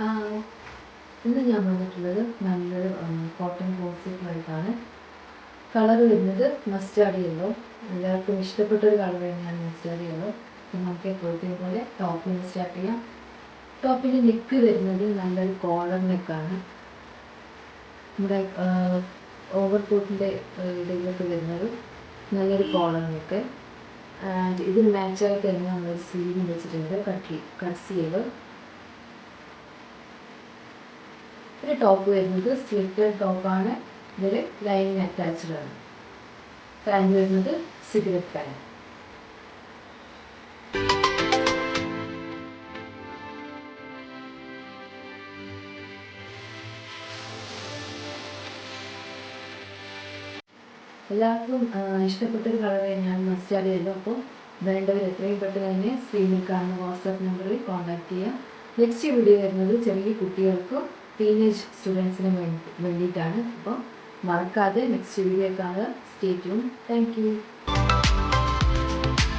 Hi, ഇന്ന് ഞാൻ വന്നിട്ടുള്ളത് നല്ലൊരു കോട്ടൺ കോഴ്സിനായിട്ടാണ്. കളർ വരുന്നത് മസ്റ്റാർഡ് യെല്ലോ. എല്ലാവർക്കും ഇഷ്ടപ്പെട്ടൊരു കളർ തന്നെയാണ് മസ്റ്റാർഡ് യെല്ലോ. അപ്പം നമുക്ക് എപ്പോഴത്തെ പോലെ ടോപ്പിൽ നിന്ന് സ്റ്റാർട്ട് ചെയ്യാം. ടോപ്പിൻ്റെ നെക്ക് വരുന്നത് നല്ലൊരു കോളർ നെക്കാണ്. നമ്മുടെ ഓവർ കോട്ടിൻ്റെ ഇടയിലൊക്കെ വരുന്നത് നല്ലൊരു കോളർ നെക്ക്. ആൻഡ് ഇതിന് മാച്ചായിട്ട് തന്നെ നമ്മൾ സ്ലീവ് വെച്ചിട്ടുണ്ട്, കട്ട് സ്ലീവ്. ഒരു ടോപ്പ് വരുന്നത് സ്ലിറ്റഡ് ടോപ്പാണ്. ഇതിൽ ലൈനിങ് അറ്റാച്ച്ഡ് ആണ്. പാൻറ് വരുന്നത് സിഗരറ്റ് പാൻറ്. എല്ലാവർക്കും ഇഷ്ടപ്പെട്ടൊരു കളർ തന്നെയാണ് മസ്റ്റാർഡ് യെല്ലോ. അപ്പോൾ വേണ്ടവർ എത്രയും പെട്ടെന്ന് തന്നെ സ്ക്രീനിൽ കാണുന്ന വാട്സാപ്പ് നമ്പറിൽ കോൺടാക്ട് ചെയ്യുക. നെക്സ്റ്റ് വീഡിയോ വരുന്നത് ചെറിയ കുട്ടികൾക്കും ടീനേജ് സ്റ്റുഡൻസിനും വേണ്ടിയിട്ടാണ്. അപ്പോൾ മറക്കാതെ നെക്സ്റ്റ് വീഡിയോ കാണുക. Stay tune. Thank you.